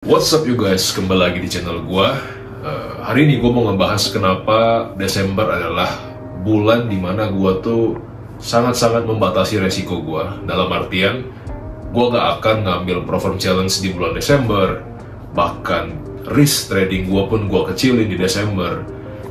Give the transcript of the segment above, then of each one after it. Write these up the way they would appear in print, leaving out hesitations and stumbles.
What's up you guys, kembali lagi di channel gua. Hari ini gua mau ngebahas kenapa Desember adalah bulan dimana gua tuh sangat-sangat membatasi resiko gua. Dalam artian, gua gak akan ngambil perform challenge di bulan Desember. Bahkan risk trading gua pun gua kecilin di Desember.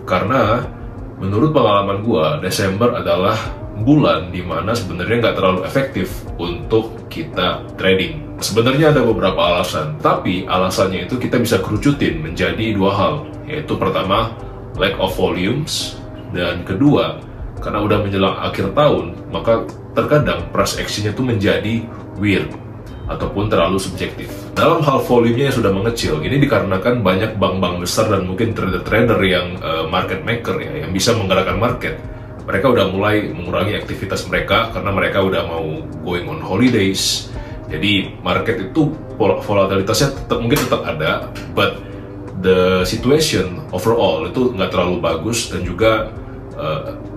Karena menurut pengalaman gua, Desember adalah bulan dimana sebenarnya nggak terlalu efektif untuk kita trading. Sebenarnya ada beberapa alasan, tapi alasannya itu kita bisa kerucutin menjadi dua hal, yaitu pertama, lack of volumes, dan kedua, karena udah menjelang akhir tahun, maka terkadang price action-nya itu menjadi weird ataupun terlalu subjektif. Dalam hal volumenya yang sudah mengecil, ini dikarenakan banyak bank-bank besar dan mungkin trader-trader yang market maker ya, yang bisa menggerakkan market. Mereka udah mulai mengurangi aktivitas mereka karena mereka udah mau going on holidays. Jadi market itu volatilitasnya mungkin tetap ada, but the situation overall itu nggak terlalu bagus, dan juga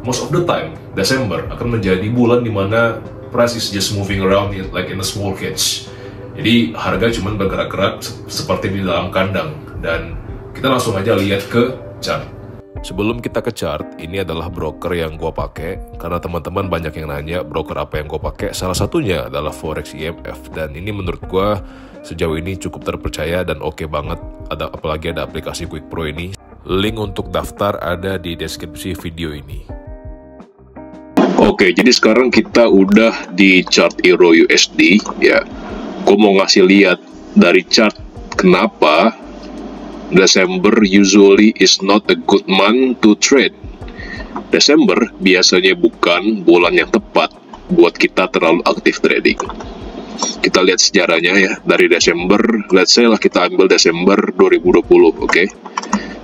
most of the time Desember akan menjadi bulan dimana price is just moving around like in a small cage. Jadi harga cuma bergerak-gerak seperti di dalam kandang, dan kita langsung aja lihat ke chart. Sebelum kita ke chart, ini adalah broker yang gue pakai, karena teman-teman banyak yang nanya broker apa yang gue pakai. Salah satunya adalah Forex IMF, dan ini menurut gue sejauh ini cukup terpercaya dan oke banget. Apalagi ada aplikasi Quick Pro ini. Link untuk daftar ada di deskripsi video ini. Oke, jadi sekarang kita udah di chart Euro USD ya. Gue mau ngasih lihat dari chart kenapa December usually is not a good month to trade. Desember biasanya bukan bulan yang tepat buat kita terlalu aktif trading. Kita lihat sejarahnya ya, dari Desember, let's say lah kita ambil Desember 2020, oke?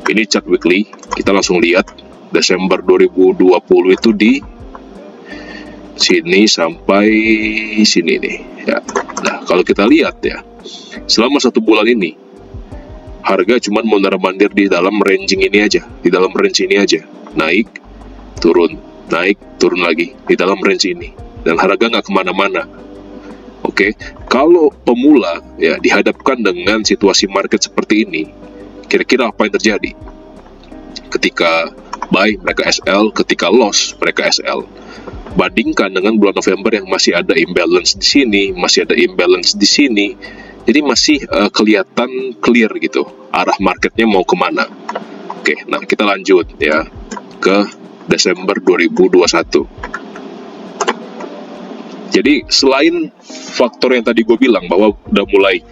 Ini chart weekly, kita langsung lihat Desember 2020 itu di sini sampai sini nih ya. Nah, kalau kita lihat ya, selama satu bulan ini harga cuman mondar-mandir di dalam ranging ini aja, di dalam range ini aja, naik, turun lagi di dalam range ini, dan harga nggak kemana-mana. Oke, kalau pemula ya dihadapkan dengan situasi market seperti ini, kira-kira apa yang terjadi? Ketika buy mereka SL, ketika loss mereka SL. Bandingkan dengan bulan November yang masih ada imbalance di sini, masih ada imbalance di sini. Jadi masih kelihatan clear gitu arah marketnya mau kemana. Oke, nah kita lanjut ya ke Desember 2021. Jadi selain faktor yang tadi gue bilang bahwa udah mulai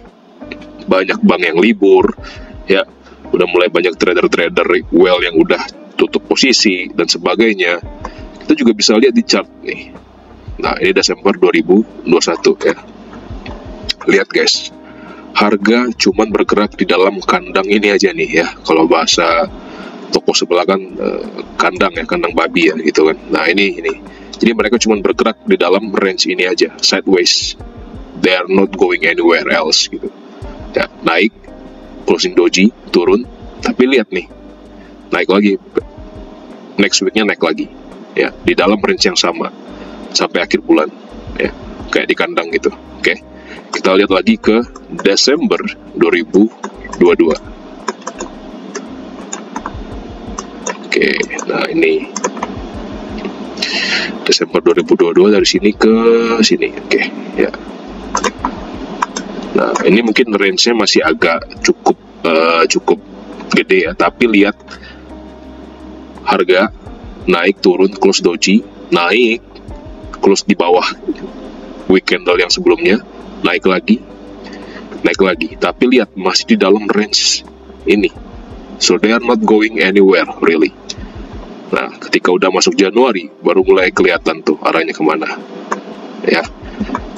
banyak bank yang libur ya, udah mulai banyak trader-trader well yang udah tutup posisi dan sebagainya, kita juga bisa lihat di chart nih. Nah, ini Desember 2021 ya. Lihat guys, harga cuman bergerak di dalam kandang ini aja nih ya. Kalau bahasa toko sebelah kan kandang ya, kandang babi ya gitu kan. Nah ini. Jadi mereka cuman bergerak di dalam range ini aja, sideways. They are not going anywhere else gitu. Ya, naik, closing doji, turun. Tapi lihat nih, naik lagi. Next weeknya naik lagi. Ya, di dalam range yang sama sampai akhir bulan. Ya, kayak di kandang gitu. Oke. Kita lihat lagi ke Desember 2022. Oke, nah ini Desember 2022 dari sini ke sini. Oke, ya. Nah, ini mungkin range-nya masih agak cukup gede ya, tapi lihat harga naik, turun, close doji, naik, close di bawah week candle yang sebelumnya, naik lagi, tapi lihat masih di dalam range ini, so they are not going anywhere really. Nah, ketika udah masuk Januari baru mulai kelihatan tuh arahnya kemana ya,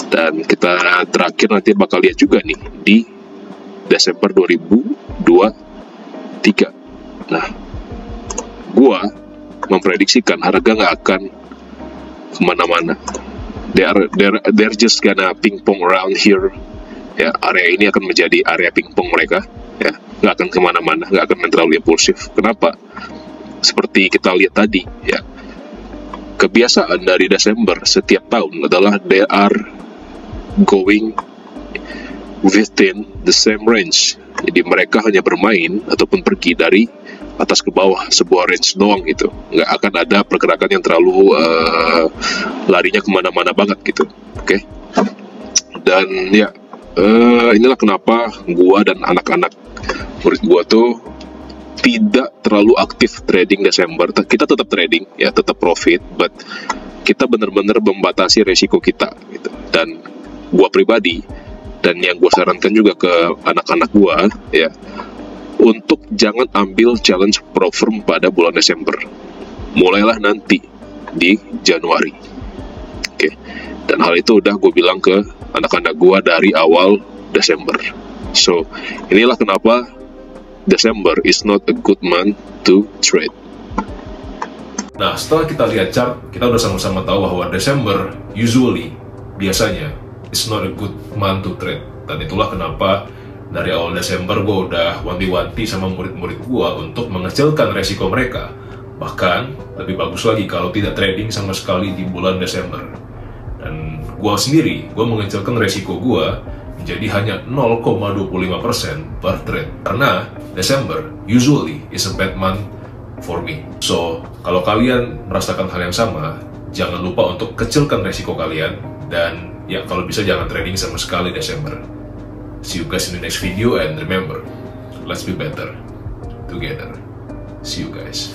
dan kita terakhir nanti bakal lihat juga nih di Desember 2023. Nah, gua memprediksikan harga nggak akan kemana-mana. They're just gonna pingpong around here ya. Area ini akan menjadi area pingpong mereka ya, nggak akan kemana-mana, nggak akan terlalu impulsif. Kenapa? Seperti kita lihat tadi ya, kebiasaan dari Desember setiap tahun adalah they are going within the same range Jadi mereka hanya bermain ataupun pergi dari atas ke bawah sebuah range doang gitu. Nggak akan ada pergerakan yang terlalu larinya kemana-mana banget gitu. Oke. Dan ya inilah kenapa gua dan anak-anak murid gua tuh tidak terlalu aktif trading Desember. Kita tetap trading, ya tetap profit, but kita benar-benar membatasi resiko kita gitu. Dan gua pribadi dan yang gua sarankan juga ke anak-anak gua ya, untuk jangan ambil challenge pro firm pada bulan Desember. Mulailah nanti di Januari. Oke. Dan hal itu udah gue bilang ke anak-anak gue dari awal Desember. So, inilah kenapa Desember is not a good month to trade. Nah, setelah kita lihat chart, kita udah sama-sama tahu bahwa Desember usually, biasanya, is not a good month to trade. Dan itulah kenapa dari awal Desember gue udah wanti-wanti sama murid-murid gue untuk mengecilkan resiko mereka. Bahkan, lebih bagus lagi kalau tidak trading sama sekali di bulan Desember. Dan gue sendiri, gue mengecilkan resiko gue menjadi hanya 0,25% per trade. Karena Desember usually is a bad month for me. So, kalau kalian merasakan hal yang sama, jangan lupa untuk kecilkan resiko kalian. Dan ya, kalau bisa jangan trading sama sekali Desember. See you guys in the next video, and remember, let's be better together. See you guys.